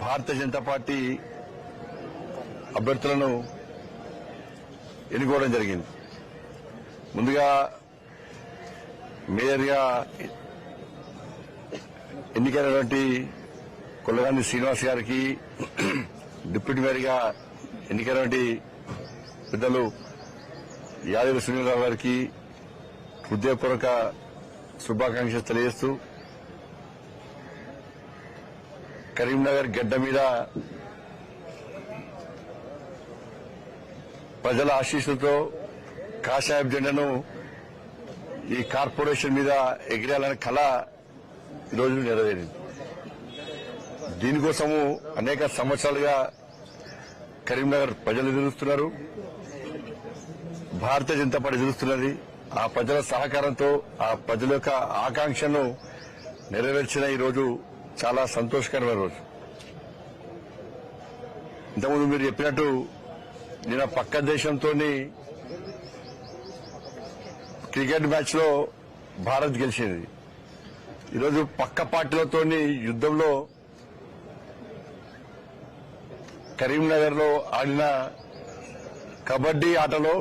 Bharatiya Janata party అభ్యర్థులను ఎన్నుకోవడం జరిగింది. ముందుగా మేయర్గా ఎన్నికైనటువంటి కొల్లగాని శ్రీనివాస్ గారికి, డిప్యూటీ మేయర్గా ఎన్నికైనటువంటి పెద్దలు యాదగిరి సునీలరావు గారికి హృదయపూర్వక శుభాకాంక్షలు తెలియజేస్తూ, కరీంనగర్ గడ్డ మీద ప్రజల ఆశీస్సులతో కాషాయపు జెండాను ఈ కార్పొరేషన్ మీద ఎగిరేయాలనే కళ ఈరోజు నెరవేరింది. దీనికోసము అనేక సంవత్సరాలుగా కరీంనగర్ ప్రజలు ఎదురుస్తున్నారు, భారతీయ జనతా పార్టీ ఎదురుస్తున్నది. ఆ ప్రజల సహకారంతో ఆ ప్రజల యొక్క ఆకాంక్షను నెరవేర్చిన ఈరోజు చాలా సంతోషకరమైన రోజు. ఇంతకుముందు మీరు చెప్పినట్టు నిన్న పక్క దేశంతో క్రికెట్ మ్యాచ్ లో భారత్ గెలిచింది. ఈరోజు పక్క పార్టీలతో యుద్దంలో కరీంనగర్ లో ఆడిన కబడ్డీ ఆటలో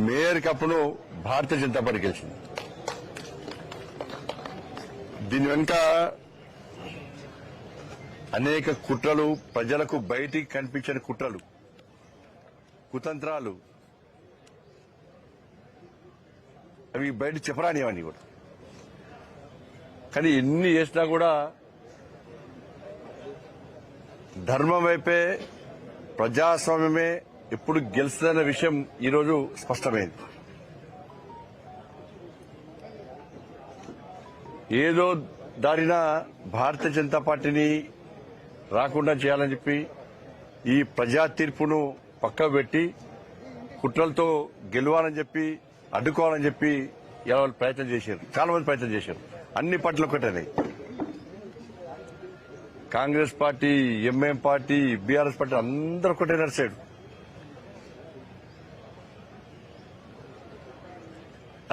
మేయర్ కప్ను భారతీయ జనతా పార్టీ గెలిచింది. దీని వెనుక అనేక కుట్రలు, ప్రజలకు బయటికి కనిపించని కుట్రలు, కుతంత్రాలు, అవి బయట చెప్పరానివన్నీ కూడా. కానీ ఎన్ని చేసినా కూడా ధర్మం వైపే, ప్రజాస్వామ్యమే ఎప్పుడు గెలుస్తుందన్న విషయం ఈరోజు స్పష్టమైంది. ఏదో దారిన భారతీయ జనతా పార్టీని రాకుండా చేయాలని చెప్పి ఈ ప్రజా తీర్పును పక్కకు పెట్టి కుట్రలతో గెలవాలని చెప్పి, అడ్డుకోవాలని చెప్పి ఇలా వాళ్ళు ప్రయత్నం చేశారు. చాలా మంది ప్రయత్నం చేశారు. అన్ని పార్టీలు ఒకటేనాయి. Congress party, MIM party, BRS party అందరూ ఒకటే నడిచాడు.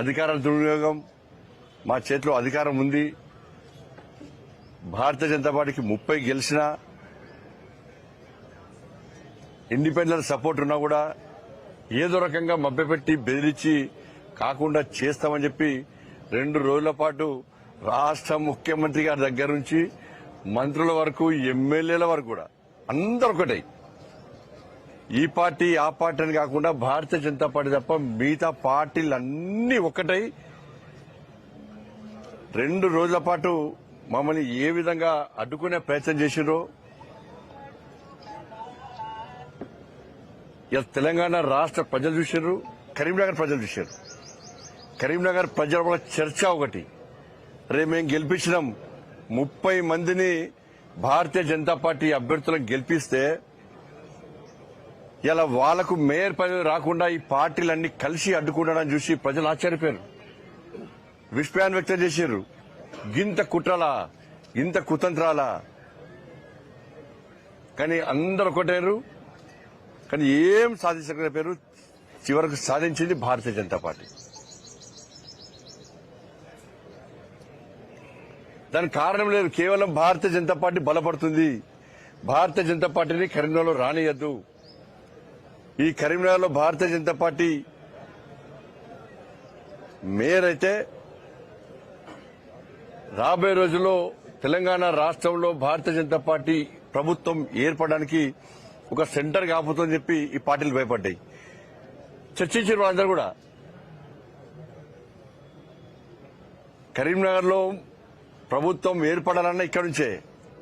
అధికార దుర్వినియోగం, మా చేతిలో అధికారం ఉంది, భారతీయ జనతా పార్టీకి 30 గెలిచినా, ఇండిపెండెంట్ సపోర్ట్ ఉన్నా కూడా ఏదో రకంగా మభ్యపెట్టి బెదిరించి కాకుండా చేస్తామని చెప్పి 2 రోజుల పాటు రాష్ట్ర ముఖ్యమంత్రి గారి దగ్గర నుంచి మంత్రుల వరకు, ఎమ్మెల్యేల వరకు కూడా అందరూ ఒకటే. ఈ పార్టీ ఆ పార్టీ అని కాకుండా భారతీయ జనతా పార్టీ తప్ప మిగతా పార్టీలన్నీ ఒకటై 2 రోజుల పాటు మమ్మల్ని ఏ విధంగా అడ్డుకునే ప్రయత్నం చేసిరో ఇలా తెలంగాణ రాష్ట్ర ప్రజలు చూశారు, కరీంనగర్ ప్రజలు చూశారు. కరీంనగర్ ప్రజల వల్ల చర్చ ఒకటి, రేపు మేము గెలిపించినాం 30 మందిని భారతీయ జనతా పార్టీ అభ్యర్థులను గెలిపిస్తే ఇలా వాళ్లకు మేయర్ పదవి రాకుండా ఈ పార్టీలన్నీ కలిసి అడ్డుకుంటాడని చూసి ప్రజలు ఆశ్చర్యపోయారు, విస్మయాన్ని వ్యక్తం చేశారు. గింత కుట్రలా, ఇంత కుతంత్రాలా? కానీ అందరు ఒకటేరు. కానీ ఏం సాధించకపోయారు. చివరకు సాధించింది భారతీయ జనతా పార్టీ. దానికి కారణం లేదు, కేవలం భారతీయ జనతా పార్టీ బలపడుతుంది. భారతీయ జనతా పార్టీని కరీంనగర్లో రానియద్దు. ఈ కరీంనగర్లో భారతీయ జనతా పార్టీ మేయర్ అయితే రాబోయే రోజుల్లో తెలంగాణ రాష్ట్రంలో భారతీయ జనతా పార్టీ ప్రభుత్వం ఏర్పడడానికి ఒక సెంటర్ కాపుతుందని చెప్పి ఈ పార్టీలు భయపడ్డాయి. చర్చించారు వాళ్ళందరూ కూడా. కరీంనగర్లో ప్రభుత్వం ఏర్పడాలన్నా ఇక్కడి నుంచే,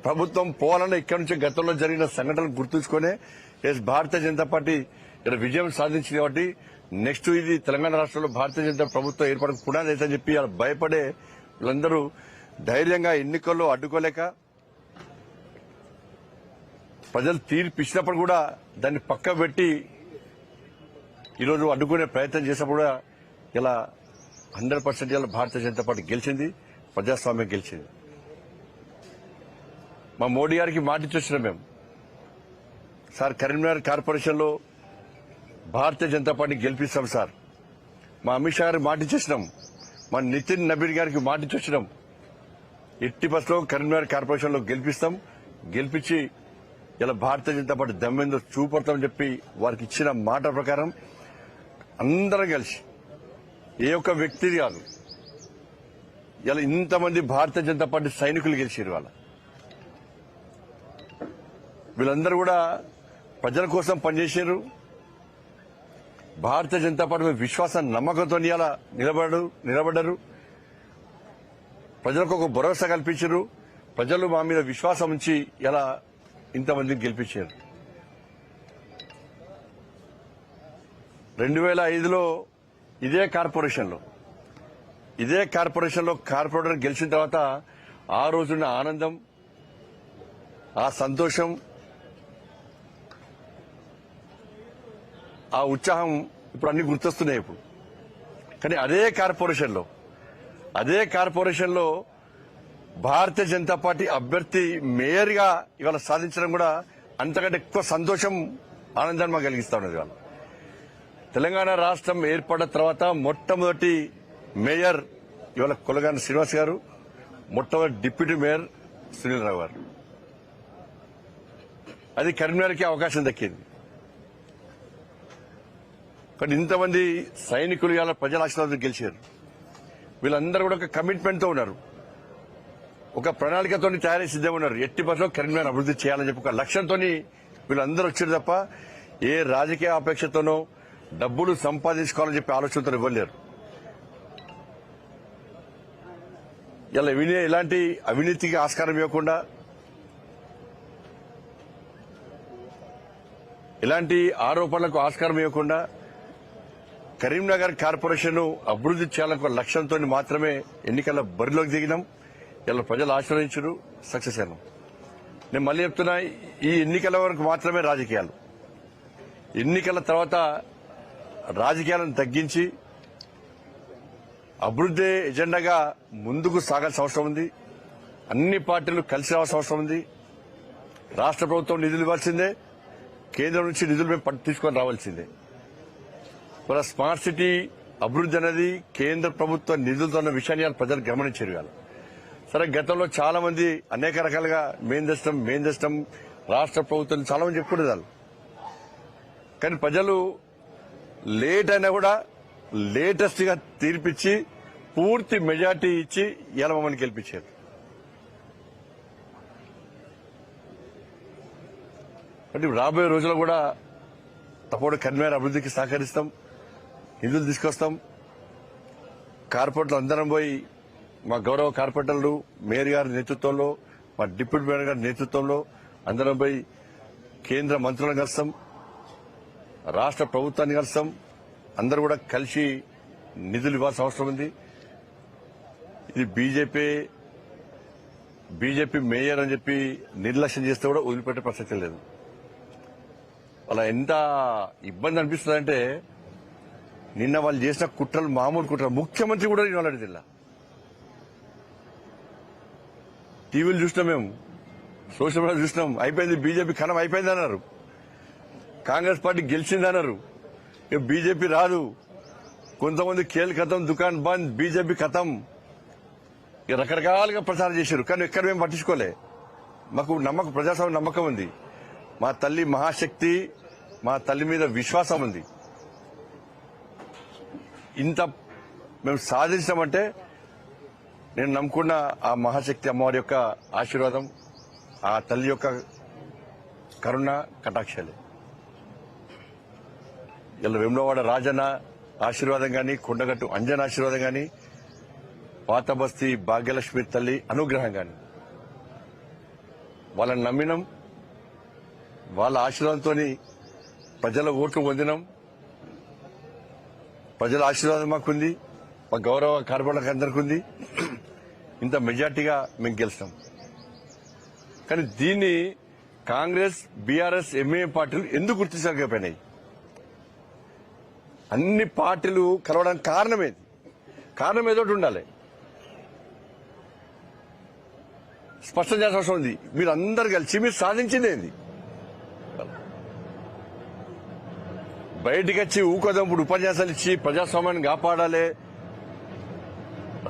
ప్రభుత్వం పోవాలన్నా ఇక్కడి నుంచే గతంలో జరిగిన సంఘటనలు గుర్తుంచుకునే భారతీయ జనతా పార్టీ ఇక్కడ విజయం సాధించింది. కాబట్టి నెక్స్ట్ ఇది తెలంగాణ రాష్ట్రంలో భారతీయ జనతా ప్రభుత్వం ఏర్పడక కూడా లేదని చెప్పి భయపడే వీళ్ళందరూ ధైర్యంగా ఎన్నికల్లో అడ్డుకోలేక ప్రజలు తీర్పు ఇచ్చినప్పుడు కూడా దాన్ని పక్క పెట్టి ఈరోజు అడ్డుకునే ప్రయత్నం చేసినప్పుడు కూడా ఇలా 100% ఇలా భారతీయ జనతా పార్టీ గెలిచింది, ప్రజాస్వామ్యం గెలిచింది. మా మోడీ గారికి మాటిచ్చొచ్చినాం మేము, సార్ కరీంనగర్ కార్పొరేషన్లో భారతీయ జనతా పార్టీ గెలిపిస్తాం సార్. మా అమిత్ షా గారికి మాటిచ్చేసినాం, మా నితిన్ నబీన్ గారికి మాటిచ్చొచ్చినాం, ఎట్టి బస్సులో కరీంనగర్ కార్పొరేషన్లో గెలిపిస్తాం, గెలిపించి ఇలా భారతీయ జనతా పార్టీ దమ్మేందో చూపడతామని చెప్పి వారికి ఇచ్చిన మాట ప్రకారం అందరం కలిసి ఏ ఒక్క వ్యక్తి కాదు ఇలా ఇంతమంది భారతీయ జనతా పార్టీ సైనికులు గెలిచారు వాళ్ళ వీళ్ళందరూ కూడా ప్రజల కోసం పనిచేశారు. భారతీయ జనతా పార్టీ మీద విశ్వాసం నమ్మకంతో ఇలా నిలబడ్డారు. ప్రజలకు ఒక భరోసా కల్పించారు. ప్రజలు మా మీద విశ్వాసం ఉంచి ఇలా ఇంతమందిని గెలిపించారు. 2005లో ఇదే కార్పొరేషన్లో కార్పొరేటర్ గెలిచిన తర్వాత ఆ రోజున్న ఆనందం, ఆ సంతోషం, ఆ ఉత్సాహం ఇప్పుడు అన్ని గుర్తొస్తున్నాయి ఇప్పుడు. కానీ అదే కార్పొరేషన్లో భారతీయ జనతా పార్టీ అభ్యర్థి మేయర్గా ఇవాళ సాధించడం కూడా అంతకంటే ఎక్కువ సంతోషం, ఆనందాన్ని మాకు కలిగిస్తా ఉన్నది. ఇవాళ తెలంగాణ రాష్ట్రం ఏర్పడిన తర్వాత మొట్టమొదటి మేయర్ ఇవాళ కొలగాని శ్రీనివాస్ గారు, మొట్టమొదటి డిప్యూటీ మేయర్ సునీల్ రావు గారు. అది కరీంనగర్కి అవకాశం దక్కింది. కానీ ఇంతమంది సైనికులు ఇవాళ ప్రజల ఆశీర్వాదం గెలిచారు. వీళ్ళందరూ కూడా ఒక కమిట్మెంట్తో ఉన్నారు, ఒక ప్రణాళికతో తయారై సిద్ధంగా ఉన్నారు. ఎట్టి పరిస్థితుల్లో కరీంనగర్ అభివృద్ధి చేయాలని చెప్పి ఒక లక్ష్యంతో వీళ్ళందరూ వచ్చారు తప్ప ఏ రాజకీయ అపేక్షతోనో డబ్బులు సంపాదించుకోవాలని చెప్పి ఆలోచనతో ఇవ్వలేరు. ఇలా ఎలాంటి అవినీతికి ఆస్కారం ఇవ్వకుండా, ఎలాంటి ఆరోపణలకు ఆస్కారం ఇవ్వకుండా కరీంనగర్ కార్పొరేషన్ అభివృద్ధి చేయాలనే లక్ష్యంతో మాత్రమే ఎన్నికల బరిలోకి దిగినాం. ఇలా ప్రజలు ఆశీర్వదించారు, సక్సెస్ అయినాం. నేను మళ్ళీ చెప్తున్నా, ఈ ఎన్నికల వరకు మాత్రమే రాజకీయాలు. ఎన్నికల తర్వాత రాజకీయాలను తగ్గించి అభివృద్ధి ఎజెండాగా ముందుకు సాగాల్సిన అవసరం ఉంది. అన్ని పార్టీలు కలిసి రావాల్సిన అవసరం ఉంది. రాష్ట్ర ప్రభుత్వం నిధులు ఇవ్వాల్సిందే, కేంద్రం నుంచి నిధులు మేము తీసుకొని రావాల్సిందే. మన స్మార్ట్ సిటీ అభివృద్ధి అనేది కేంద్ర ప్రభుత్వ నిధులతో ఉన్న విషయాన్ని ప్రజలు గమనించారు. ఇవాళ సరే, గతంలో చాలా మంది అనేక రకాలుగా మేం తెస్తాం రాష్ట్ర ప్రభుత్వం చాలా మంది చెప్పుకునేదాళ్ళు. కానీ ప్రజలు లేట్ అయినా కూడా లేటెస్ట్ గా తీర్పిచ్చి పూర్తి మెజార్టీ ఇచ్చి ఇలా మమ్మల్ని గెలిపించారు. అంటే రాబోయే రోజుల్లో కూడా తప్పకుండా కరీంనగర్ అభివృద్ధికి సహకరిస్తాం, నిధులు తీసుకొస్తాం. కార్పొరేటర్లు అందరం పోయి, మా గౌరవ కార్పొరేటర్లు మేయర్ గారి నేతృత్వంలో, మా డిప్యూటీ మేయర్ గారి నేతృత్వంలో అందరం పోయి కేంద్ర మంత్రులను కలుస్తాం, రాష్ట్ర ప్రభుత్వాన్ని కలుస్తాం. అందరూ కూడా కలిసి నిధులు ఇవ్వాల్సిన అవసరం ఉంది. ఇది బీజేపీ మేయర్ అని చెప్పి నిర్లక్ష్యం చేస్తే కూడా వదిలిపెట్టే ప్రసక్తి లేదు. అలా ఎంత ఇబ్బంది అనిపిస్తుందంటే, నిన్న వాళ్ళు చేసిన కుట్రలు మామూలు కుట్రలు. ముఖ్యమంత్రి కూడా ఇవాళ జిల్లా టీవీలు చూసినాం, మేము సోషల్ మీడియా చూసినాం. అయిపోయింది, బీజేపీ కణం అయిపోయింది అన్నారు. కాంగ్రెస్ పార్టీ గెలిచిందన్నారు. బీజేపీ రాదు. కొంతమంది ఖేల్ ఖతం, దుకాన్ బంద్, బీజేపీ ఖతం, రకరకాలుగా ప్రచారం చేశారు. కానీ ఎక్కడ మేము పట్టించుకోలే. మాకు ప్రజాస్వామ్య నమ్మకం ఉంది. మా తల్లి మహాశక్తి, మా తల్లి మీద విశ్వాసం ఉంది. ఇంత మేము సాధించామంటే నేను నమ్ముకున్న ఆ మహాశక్తి అమ్మవారి యొక్క ఆశీర్వాదం, ఆ తల్లి యొక్క కరుణ కటాక్షాలే. ఇలా వేములవాడ రాజన్న ఆశీర్వాదం గాని, కొండగట్టు అంజన్ ఆశీర్వాదం గాని, పాత బస్తీ భాగ్యలక్ష్మి తల్లి అనుగ్రహం గాని, వాళ్ళని నమ్మినాం. వాళ్ళ ఆశీర్వాదంతో ప్రజల ఓట్లు పొందినాం. ప్రజల ఆశీర్వాదం మాకుంది, మా గౌరవ కార్పొరేటర్లకు అందరికీ ఉంది. ఇంత మెజార్టీగా మేము గెలుస్తాం. కానీ దీన్ని కాంగ్రెస్, బీఆర్ఎస్, ఎంఐఎం పార్టీలు ఎందుకు గుర్తించలేకపోయినాయి? అన్ని పార్టీలు కలవడానికి కారణం ఏదో ఉండాలి. స్పష్టం చేయాల్సిన అవసరం ఉంది. మీరు అందరు కలిసి మీరు సాధించింది ఏంది? బయటికి వచ్చి ఊకదంపుడు ఉపన్యాసాలు ఇచ్చి ప్రజాస్వామ్యాన్ని కాపాడాలి,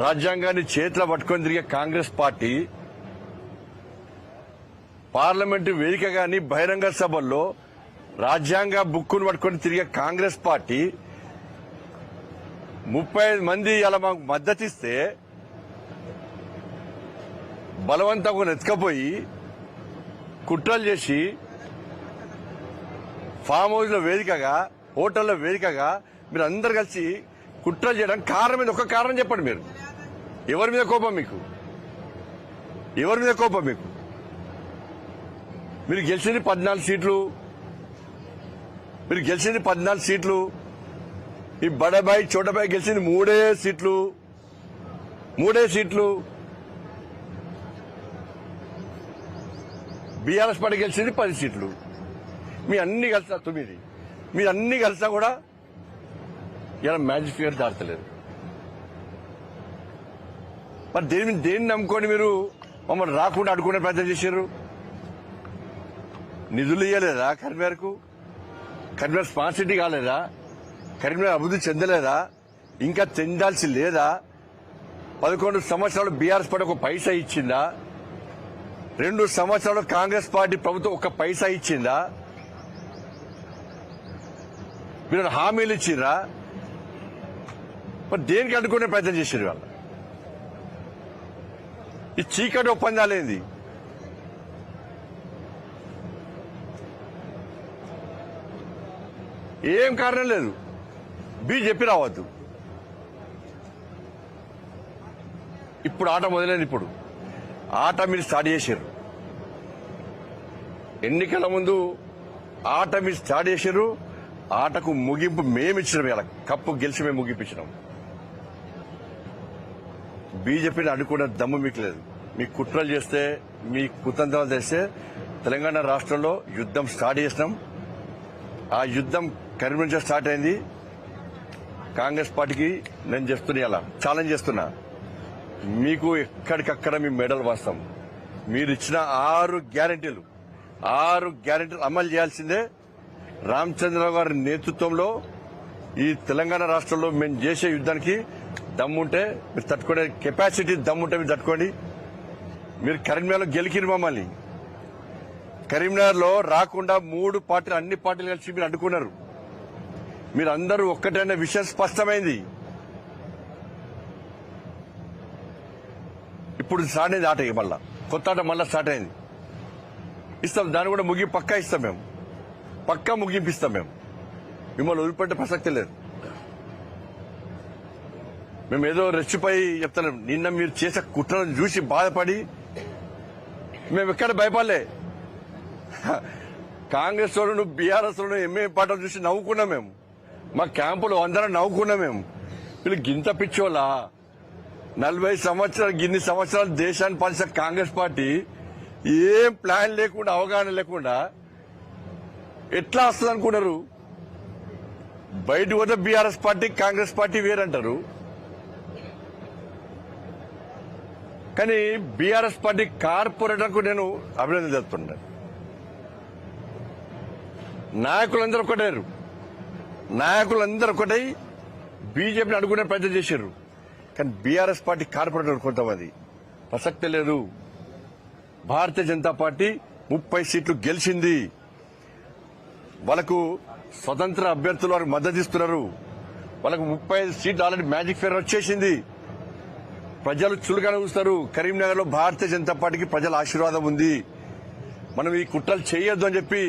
రాజ్యాంగాన్ని చేతిలో పట్టుకొని తిరిగే కాంగ్రెస్ పార్టీ పార్లమెంటు వేదిక గాని బహిరంగ సభల్లో రాజ్యాంగ బుక్కును పట్టుకొని తిరిగే కాంగ్రెస్ పార్టీ 35 మంది అలా మాకు మద్దతిస్తే బలవంతంగా ఎత్తుకపోయి కుట్రలు చేసి ఫామ్ హౌస్ లో వేదికగా హోటల్లో వేదికగా మీరు అందరు కలిసి కుట్రలు చేయడానికి కారణం మీద ఒక కారణం చెప్పండి. మీరు ఎవరి మీద కోపం మీకు? ఎవరి మీద కోపం మీకు? మీరు గెలిచింది 14 సీట్లు. మీరు గెలిచింది 14 సీట్లు. ఈ బడబాయి చోటబాయి గెలిచింది 3 సీట్లు. 3 సీట్లు. బీఆర్ఎస్ పార్టీ గెలిచింది 10 సీట్లు. మీ అన్ని కలిసినా 9. మీ అన్ని కలిసినా కూడా ఇలా మ్యాజిక్ ఫిగర్ దాటలేదు. మరి దేన్ని నమ్ముకొని మీరు మమ్మల్ని రాకుండా అడ్డుకునే ప్రయత్నం చేశారు? నిధులు ఇవ్వలేదా కరీంనగర్కు? కరీంనగర్ స్మార్ట్ సిటీ కాలేదా? కరీంనగర్ అభివృద్ధి చెందలేదా? ఇంకా చెందాల్సి లేదా? 11 సంవత్సరాలు బీఆర్ఎస్ పార్టీ ఒక పైసా ఇచ్చిందా? 2 సంవత్సరాలు కాంగ్రెస్ పార్టీ ప్రభుత్వం ఒక పైసా ఇచ్చిందా? మీరు హామీలు ఇచ్చిరా? మరి దేనికి అడ్డుకునే ప్రయత్నం చేశారు వాళ్ళు? ఈ చీకటి ఒప్పందాలేంది? ఏం కారణం లేదు. బీజేపీ రావద్దు. ఇప్పుడు ఆట మొదలైంది. ఇప్పుడు ఆట మీరు స్టార్ట్ చేశారు. ఎన్నికల ముందు ఆట మీరు స్టార్ట్ చేశారు. ఆటకు ముగింపు మేమిచ్చినాం. ఇలా కప్పు గెలిచి మేము ముగింపించినాం. బీజేపీని అడ్డుకునే దమ్ము మీకు లేదు. మీ కుట్రలు చేస్తే, మీ కుతంత్రాలు చేస్తే తెలంగాణ రాష్ట్రంలో యుద్ధం స్టార్ట్ చేసినాం. ఆ యుద్ధం కరీంనగర్ నుంచి స్టార్ట్ అయింది. కాంగ్రెస్ పార్టీకి నేను చేస్తున్నా, ఇలా ఛాలెంజ్ చేస్తున్నా. మీకు ఎక్కడికక్కడ మీ మెడల్ వాస్తాం. మీరు ఇచ్చిన 6 గ్యారెంటీలు అమలు చేయాల్సిందే. రామచంద్రరావు గారి నేతృత్వంలో ఈ తెలంగాణ రాష్ట్రంలో మేము చేసే యుద్ధానికి దమ్ముంటే మీరు తట్టుకునే కెపాసిటీ దమ్ముంటే మీరు తట్టుకోండి. మీరు కరీంనగర్లో గెలికిరు మమ్మల్ని. కరీంనగర్లో రాకుండా 3 పార్టీలు, అన్ని పార్టీలు కలిసి మీరు అడ్డుకున్నారు. మీరు అందరూ ఒక్కటైన విషయం స్పష్టమైంది. ఇప్పుడు స్టార్ట్ అయింది ఆట. మళ్ళా కొత్త ఆట మళ్ళా స్టార్ట్ అయింది. ఇస్తాం, దాన్ని కూడా పక్కా ఇస్తాం. మేము పక్కా ముగింపిస్తాం. మేము మిమ్మల్ని వదిలిపెట్టే ప్రసక్తి లేదు. మేము ఏదో రెచ్చిపోయి చెప్తాం. నిన్న మీరు చేసే కుట్రలను చూసి బాధపడి మేము ఎక్కడ భయపడలే. కాంగ్రెస్ వాళ్ళు, బీఆర్ఎస్ వాళ్ళు, ఎంఏ పార్టీలు చూసి నవ్వుకున్నాం. మేము మా క్యాంపులో అందరం నవ్వుకున్నాం. మేము వీళ్ళు గింత పిచ్చోళ్ళ 40 సంవత్సరాలు, గిన్ని సంవత్సరాలు దేశాన్ని పాలించిన కాంగ్రెస్ పార్టీ ఏం ప్లాన్ లేకుండా, అవగాహన లేకుండా ఎట్లా వస్తుంది అనుకున్నారు? బయట పోతే బీఆర్ఎస్ పార్టీ, కాంగ్రెస్ పార్టీ వేరంటారు. కానీ బీఆర్ఎస్ పార్టీ కార్పొరేటర్కు నేను అభినందన చెప్తున్నాను. నాయకులందరూ ఒకటారు. నాయకులందరూ ఒకటై బీజేపీని అడుగునే ప్రయత్నం చేశారు. కానీ బీఆర్ఎస్ పార్టీ కార్పొరేటర్ కొంతమంది ప్రసక్తే లేదు. భారతీయ జనతా పార్టీ 30 సీట్లు గెలిచింది. వాళ్ళకు స్వతంత్ర అభ్యర్థులు వారికి మద్దతు ఇస్తున్నారు. వాళ్ళకు 35 సీట్లు ఆల్రెడీ మ్యాజిక్ ఫిగర్ వచ్చేసింది. ప్రజలు చులుగా చూస్తారు. కరీంనగర్ లో భారతీయ జనతా పార్టీకి ప్రజల ఆశీర్వాదం ఉంది. మనం ఈ కుట్రలు చేయొద్దు అని చెప్పి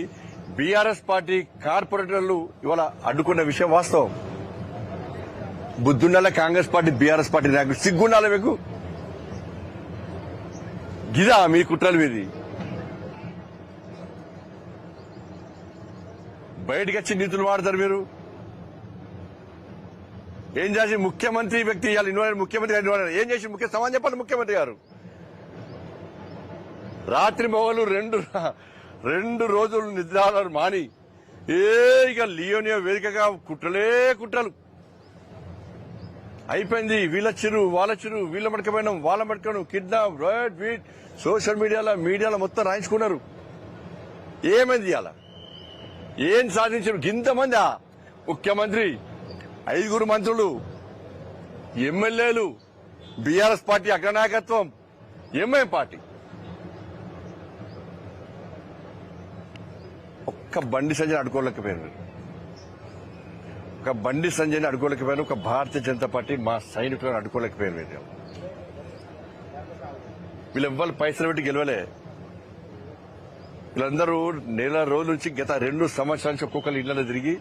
బీఆర్ఎస్ పార్టీ కార్పొరేటర్లు ఇవాళ అడ్డుకున్న విషయం వాస్తవం. బుద్ధుండాల కాంగ్రెస్ పార్టీ, బీఆర్ఎస్ పార్టీ నాయకులు సిగ్గుండాలి మీకు. గిదా మీ కుట్రలు మీది? బయటకు వచ్చి నీతులు వాడతారు మీరు. ఏం చేసి ముఖ్యమంత్రి వ్యక్తి ఇవాళ ఇన్వాల్వ్, ముఖ్యమంత్రి గారు ఇన్వాల్వ్ ఏం చేసి ముఖ్య సమాధానం చెప్పండి. ముఖ్యమంత్రి గారు రాత్రి మొగలు 2 రోజులు నిద్రాలు మాని ఇక లియోనియో వేదికగా కుట్రలే కుట్రలు అయిపోయింది. వీళ్ళొచ్చిరు, వాళ్ళొచ్చిరు, వీళ్ళ మడకపోయినాం, వాళ్ళ మడకపోయినాం, కిడ్నాప్, రైట్, వీట్, సోషల్ మీడియాలో మొత్తం రాయించుకున్నారు. ఏమైంది ఇవాళ? ఏం సాధించారు? ఇంతమంది ముఖ్యమంత్రి, 5 మంత్రులు, ఎమ్మెల్యేలు, బీఆర్ఎస్ పార్టీ అగ్రనాయకత్వం, ఎంఐఎం పార్టీ ఒక్క బండి సంజయ్ అడుకోలేకపోయారు మీరు. ఒక బండి సంజయ్ని అడుకోలేకపోయారు. ఒక భారతీయ జనతా పార్టీ మా సైనికులను అడుకోలేకపోయారు మీరు. వీళ్ళు ఎవ్వరు పైసలు పెట్టి గెలవలే. వీళ్ళందరూ నెల రోజుల నుంచి గత 2 సంవత్సరాల నుంచి ఒక్కొక్కరు ఇళ్లలో తిరిగి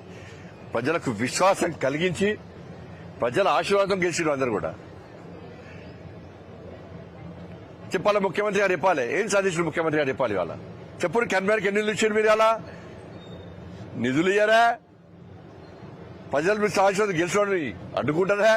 ప్రజలకు విశ్వాసం కలిగించి ప్రజల ఆశీర్వాదం గెలిచిన అందరూ కూడా. చెప్పాలి ముఖ్యమంత్రి గారు చెప్పాలి, ఏం సాధించిన ముఖ్యమంత్రి గారు చెప్పాలి. ఇవాళ చెప్పుడు కన్వీనర్కి ఎన్ని నిధులు ఇచ్చారు మీరు? అలా నిధులు ఇయ్యారా? ప్రజలు మీరు ఆశీర్వాదం గెలిచిన అడ్డుకుంటారా?